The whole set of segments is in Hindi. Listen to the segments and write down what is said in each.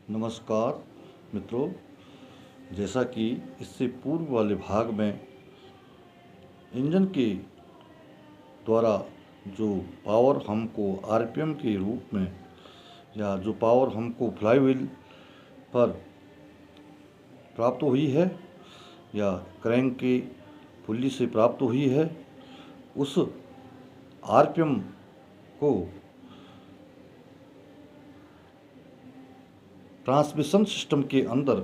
नमस्कार मित्रों। जैसा कि इससे पूर्व वाले भाग में इंजन के द्वारा जो पावर हमको आरपीएम के रूप में या जो पावर हमको फ्लाईव्हील पर प्राप्त हुई है या क्रैंक के पुल्ली से प्राप्त हुई है, उस आरपीएम को ट्रांसमिशन सिस्टम के अंदर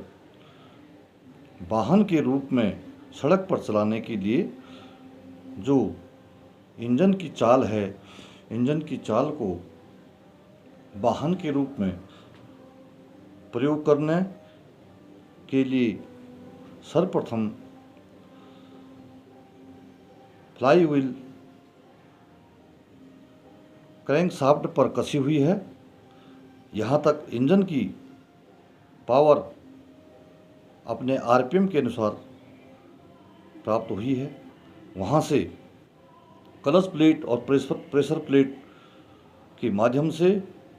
वाहन के रूप में सड़क पर चलाने के लिए जो इंजन की चाल है, इंजन की चाल को वाहन के रूप में प्रयोग करने के लिए सर्वप्रथम फ्लाईव्हील क्रैंकशाफ्ट पर कसी हुई है। यहाँ तक इंजन की पावर अपने आरपीएम के अनुसार प्राप्त हुई है। वहाँ से क्लच प्लेट और प्रेशर प्लेट के माध्यम से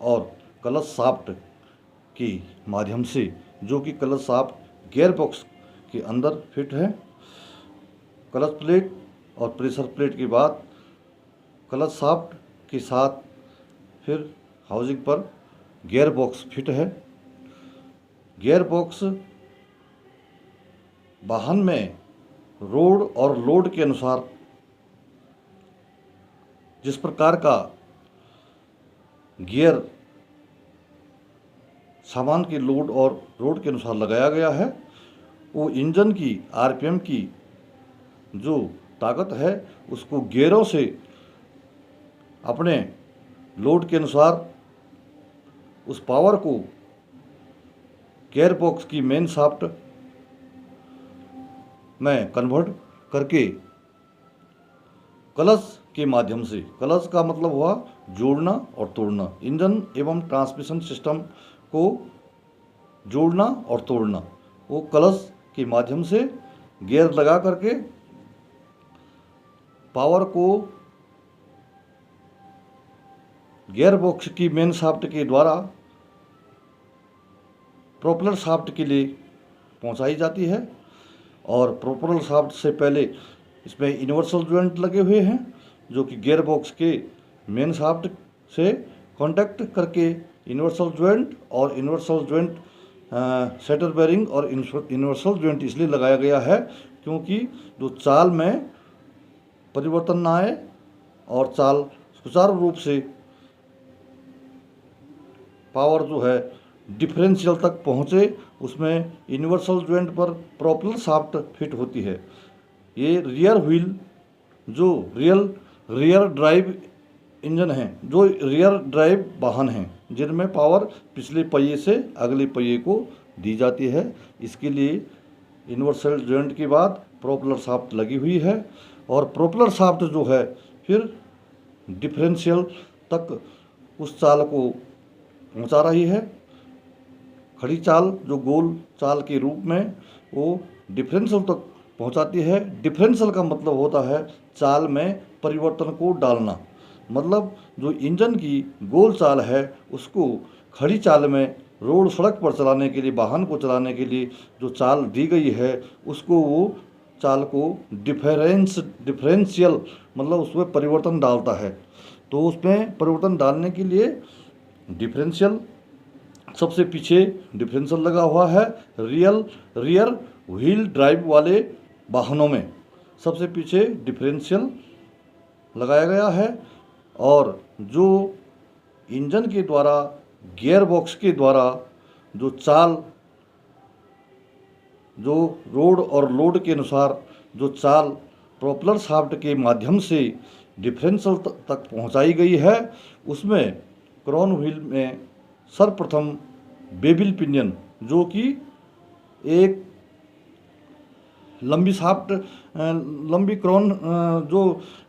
और क्लच शाफ्ट के माध्यम से, जो कि क्लच शाफ्ट गियर बॉक्स के अंदर फिट है। क्लच प्लेट और प्रेशर प्लेट के बाद क्लच शाफ्ट के साथ फिर हाउसिंग पर गियर बॉक्स फिट है। गियर बॉक्स वाहन में रोड और लोड के अनुसार जिस प्रकार का गियर सामान के लोड और रोड के अनुसार लगाया गया है, वो इंजन की आरपीएम की जो ताकत है उसको गियरों से अपने लोड के अनुसार उस पावर को गियर बॉक्स की मेन शाफ्ट में कन्वर्ट करके क्लच के माध्यम से, क्लच का मतलब हुआ जोड़ना और तोड़ना, इंजन एवं ट्रांसमिशन सिस्टम को जोड़ना और तोड़ना, वो क्लच के माध्यम से गियर लगा करके पावर को गियर बॉक्स की मेन शाफ्ट के द्वारा प्रोपेलर शाफ्ट के लिए पहुंचाई जाती है। और प्रोपेलर शाफ्ट से पहले इसमें यूनिवर्सल जॉइंट लगे हुए हैं, जो कि गियर बॉक्स के मेन शाफ्ट से कांटेक्ट करके यूनिवर्सल जॉइंट और यूनिवर्सल जॉइंट सेटर बेरिंग और यूनिवर्सल जॉइंट इसलिए लगाया गया है क्योंकि जो चाल में परिवर्तन ना आए और चाल सुचारू रूप से पावर जो है डिफरेंशियल तक पहुँचे, उसमें यूनिवर्सल जॉइंट पर प्रोपेलर शाफ्ट फिट होती है। ये रियर व्हील जो रियर ड्राइव इंजन हैं, जो रियर ड्राइव वाहन हैं जिनमें पावर पिछले पहिए से अगले पहिए को दी जाती है, इसके लिए यूनिवर्सल जॉइंट के बाद प्रोपेलर शाफ्ट लगी हुई है। और प्रोपेलर शाफ्ट जो है फिर डिफरेंशियल तक उस चाल को पहुंचा रही है। खड़ी चाल जो गोल चाल के रूप में वो डिफरेंशियल तक पहुंचाती है। डिफरेंशियल का मतलब होता है चाल में परिवर्तन को डालना, मतलब जो इंजन की गोल चाल है उसको खड़ी चाल में रोड सड़क पर चलाने के लिए, वाहन को चलाने के लिए जो चाल दी गई है उसको वो चाल को डिफरेंशियल मतलब उसमें परिवर्तन डालता है। तो उसमें परिवर्तन डालने के लिए डिफरेंशियल सबसे पीछे डिफरेंशियल लगा हुआ है। रियर व्हील ड्राइव वाले वाहनों में सबसे पीछे डिफरेंशियल लगाया गया है। और जो इंजन के द्वारा गियर बॉक्स के द्वारा जो चाल, जो रोड और लोड के अनुसार जो चाल प्रोपेलर शाफ्ट के माध्यम से डिफरेंशियल तक पहुंचाई गई है, उसमें क्राउन व्हील में सर्वप्रथम बेबिल पिनियन, जो कि एक लंबी शाफ्ट लंबी क्राउन जो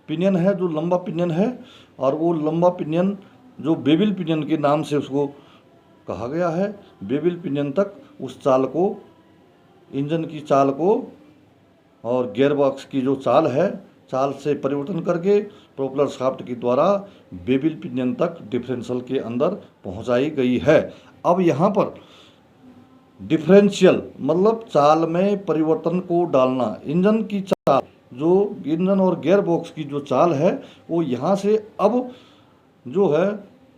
पिनियन है, जो लंबा पिनियन है, और वो लंबा पिनियन जो बेबिल पिनियन के नाम से उसको कहा गया है, बेबिल पिनियन तक उस चाल को, इंजन की चाल को और गियर बॉक्स की जो चाल है, चाल से परिवर्तन करके प्रोपेलर शाफ्ट के द्वारा बेबिल पिनियन तक डिफरेंशियल के अंदर पहुंचाई गई है। अब यहाँ पर डिफरेंशियल मतलब चाल में परिवर्तन को डालना। इंजन की चाल, जो इंजन और गियर बॉक्स की जो चाल है वो यहाँ से अब जो है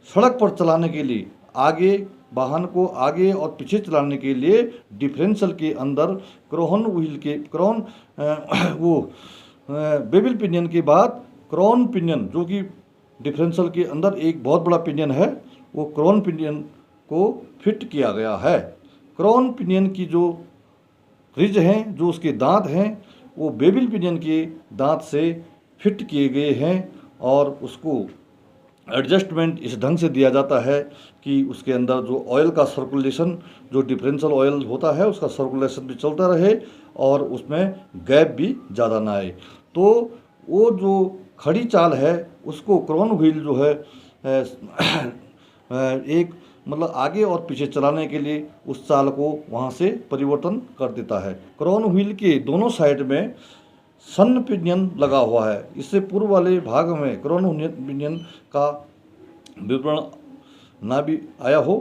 सड़क पर चलाने के लिए, आगे वाहन को आगे और पीछे चलाने के लिए डिफरेंशियल के अंदर क्रोन व्हील के बेबिल पिनियन के बाद क्रोन पिनियन, जो कि डिफरेंशियल के अंदर एक बहुत बड़ा पिनियन है, वो क्रोन पिनियन को फिट किया गया है। क्रोन पिनियन की जो रिज हैं, जो उसके दांत हैं, वो बेबिल पिनियन के दांत से फिट किए गए हैं और उसको एडजस्टमेंट इस ढंग से दिया जाता है कि उसके अंदर जो ऑयल का सर्कुलेशन, जो डिफरेंशियल ऑयल होता है, उसका सर्कुलेशन भी चलता रहे और उसमें गैप भी ज़्यादा ना आए। तो वो जो खड़ी चाल है उसको क्रोन व्हील जो है एक मतलब आगे और पीछे चलाने के लिए उस चाल को वहाँ से परिवर्तन कर देता है। क्रोन व्हील के दोनों साइड में सन पिनियन लगा हुआ है। इससे पूर्व वाले भाग में क्रोन पिनियन का विवरण ना भी आया हो,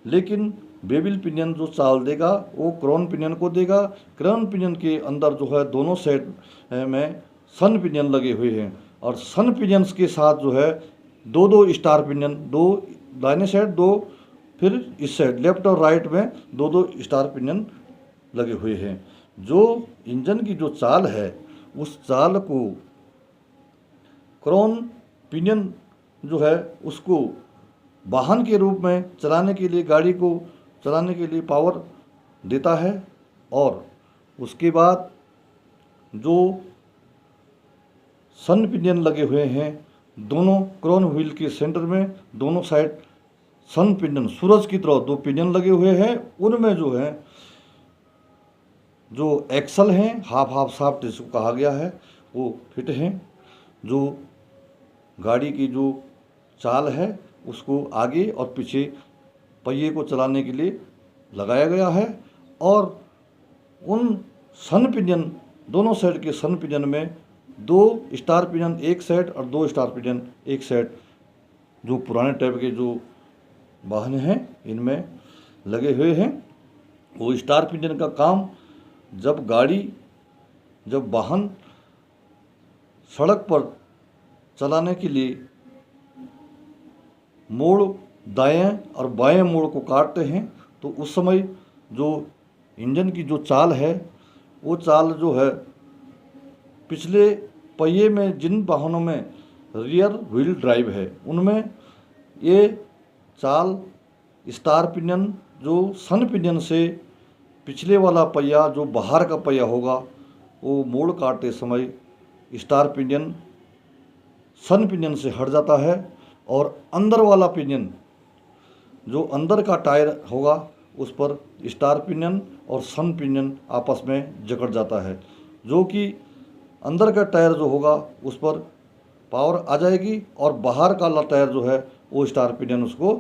लेकिन बेबिल पिनियन जो चाल देगा वो क्रोन पिनियन को देगा। क्रोन पिनियन के अंदर जो है दोनों साइड में सन पिनियन लगे हुए हैं और सन पिनियंस के साथ जो है दो दो स्टार पिनियन, दो दाहिने साइड, दो फिर इस साइड लेफ्ट और राइट में दो दो स्टार पिनियन लगे हुए हैं। जो इंजन की जो चाल है उस चाल को क्रोन पिनियन जो है उसको वाहन के रूप में चलाने के लिए, गाड़ी को चलाने के लिए पावर देता है। और उसके बाद जो सन पिनियन लगे हुए हैं दोनों क्रोन व्हील के सेंटर में, दोनों साइड सन पिनियन सूरज की तरह दो पिनियन लगे हुए हैं। उनमें जो है जो एक्सल हैं, हाफ हाफ शाफ्ट जिसको कहा गया है, वो फिट हैं। जो गाड़ी की जो चाल है उसको आगे और पीछे पहिए को चलाने के लिए लगाया गया है। और उन सन पिनियन, दोनों साइड के सन पिनियन में दो स्टार पिनियन एक साइड और दो स्टार पिनियन एक साइड, जो पुराने टाइप के जो वाहन हैं इनमें लगे हुए हैं। वो स्टार पिनियन का काम जब वाहन सड़क पर चलाने के लिए मोड़ दाएं और बाएं मोड़ को काटते हैं तो उस समय जो इंजन की जो चाल है वो चाल जो है पिछले पहिए में, जिन वाहनों में रियर व्हील ड्राइव है उनमें ये चाल स्टार पिनियन, जो सन पिनियन से पिछले वाला पहिया जो बाहर का पहिया होगा वो मोड़ काटते समय स्टार पिनियन सन पिनियन से हट जाता है और अंदर वाला पिनियन, जो अंदर का टायर होगा, उस पर स्टार पिनियन और सन पिनियन आपस में जकड़ जाता है। जो कि अंदर का टायर जो होगा उस पर पावर आ जाएगी और बाहर का टायर जो है वो स्टार पिनियन उसको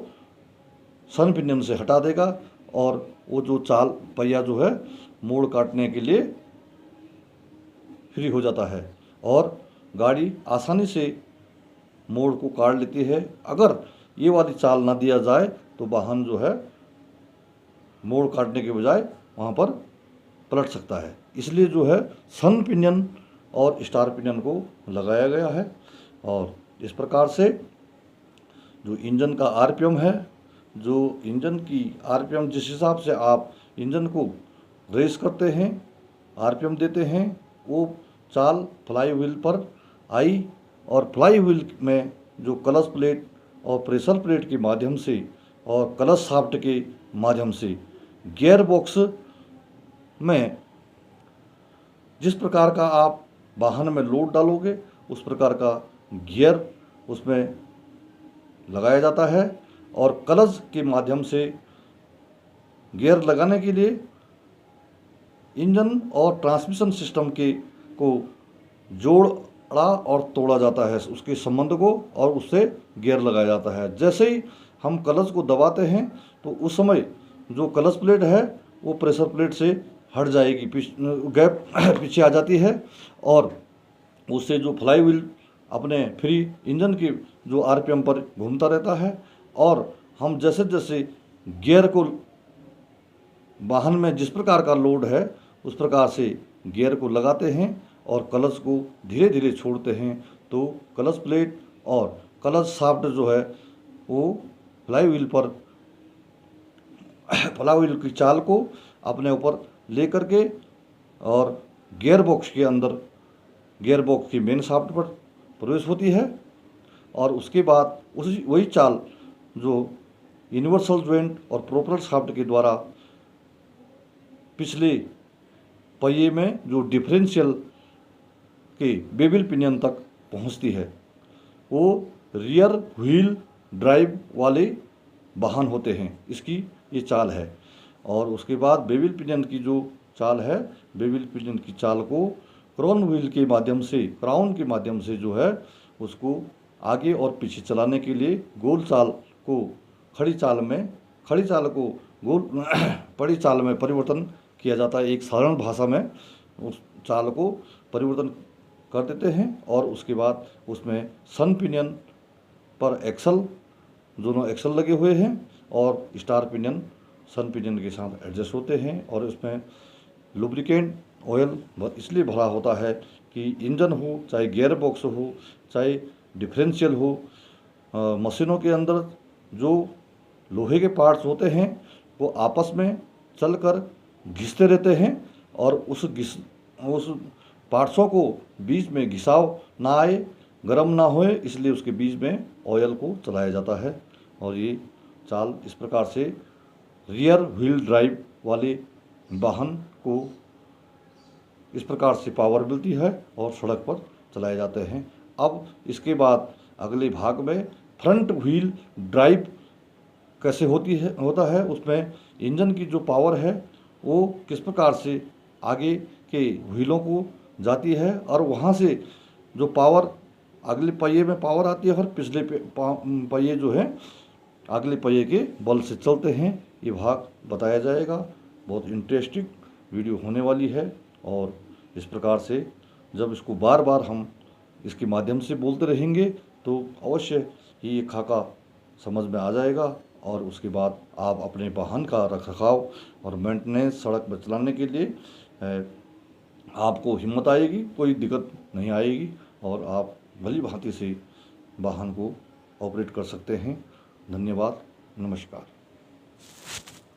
सन पिनियन से हटा देगा और वो जो चाल पहिया जो है मोड़ काटने के लिए फ्री हो जाता है और गाड़ी आसानी से मोड़ को काट लेती है। अगर ये वाली चाल ना दिया जाए तो वाहन जो है मोड़ काटने के बजाय वहाँ पर पलट सकता है। इसलिए जो है सन पिनियन और स्टार पिनियन को लगाया गया है। और इस प्रकार से जो इंजन का आरपीएम है, जो इंजन की आरपीएम जिस हिसाब से आप इंजन को रेस करते हैं, आरपीएम देते हैं, वो चाल फ्लाई व्हील पर आई और फ्लाई व्हील में जो क्लच प्लेट और प्रेशर प्लेट के माध्यम से और क्लच शाफ्ट के माध्यम से गियर बॉक्स में जिस प्रकार का आप वाहन में लोड डालोगे उस प्रकार का गियर उसमें लगाया जाता है और क्लच के माध्यम से गियर लगाने के लिए इंजन और ट्रांसमिशन सिस्टम के को जोड़ा और तोड़ा जाता है, उसके संबंध को, और उससे गियर लगाया जाता है। जैसे ही हम क्लच को दबाते हैं तो उस समय जो क्लच प्लेट है वो प्रेशर प्लेट से हट जाएगी, गैप पीछे आ जाती है और उससे जो फ्लाई व्हील अपने फ्री इंजन के जो आरपीएम पर घूमता रहता है और हम जैसे जैसे गियर को वाहन में जिस प्रकार का लोड है उस प्रकार से गियर को लगाते हैं और क्लच को धीरे धीरे छोड़ते हैं, तो क्लच प्लेट और क्लच शाफ्ट जो है वो फ्लाई व्हील की चाल को अपने ऊपर ले करके और गियर बॉक्स के अंदर गियर बॉक्स की मेन शाफ्ट पर प्रवेश होती है। और उसके बाद उसी वही चाल जो यूनिवर्सल जॉइंट और प्रोपेलर शाफ्ट के द्वारा पिछले पहिए में जो डिफरेंशियल के बेबिल पिनियन तक पहुंचती है, वो रियर व्हील ड्राइव वाले वाहन होते हैं। इसकी ये चाल है। और उसके बाद बेबिल पिनियन की जो चाल है, बेबिल पिनियन की चाल को क्राउन के माध्यम से जो है उसको आगे और पीछे चलाने के लिए गोल चाल को खड़ी चाल को गोल पड़ी चाल में परिवर्तन किया जाता है। एक साधारण भाषा में उस चाल को परिवर्तन कर देते हैं और उसके बाद उसमें सन पिनियन पर एक्सल, दोनों एक्सल लगे हुए हैं और स्टार पिनियन सन पिनियन के साथ एडजस्ट होते हैं। और उसमें लुब्रिकेंट ऑयल इसलिए भरा होता है कि इंजन हो, चाहे गियर बॉक्स हो, चाहे डिफरेंशियल हो, मशीनों के अंदर जो लोहे के पार्ट्स होते हैं वो आपस में चलकर घिसते रहते हैं और उस पार्ट्सों को बीच में घिसाव ना आए, गर्म ना होए, इसलिए उसके बीच में ऑयल को चलाया जाता है। और ये चाल इस प्रकार से रियर व्हील ड्राइव वाले वाहन को इस प्रकार से पावर मिलती है और सड़क पर चलाए जाते हैं। अब इसके बाद अगले भाग में फ्रंट व्हील ड्राइव कैसे होता है, उसमें इंजन की जो पावर है वो किस प्रकार से आगे के व्हीलों को जाती है और वहाँ से जो पावर अगले पहिए में पावर आती है और पिछले पहिए जो है अगले पहिए के बल से चलते हैं। ये भाग बताया जाएगा। बहुत इंटरेस्टिंग वीडियो होने वाली है और इस प्रकार से जब इसको बार बार हम इसके माध्यम से बोलते रहेंगे तो अवश्य ही ये खाका समझ में आ जाएगा और उसके बाद आप अपने वाहन का रखरखाव और मेंटेनेंस सड़क पर चलाने के लिए आपको हिम्मत आएगी, कोई दिक्कत नहीं आएगी और आप भली भांति से वाहन को ऑपरेट कर सकते हैं। धन्यवाद, नमस्कार।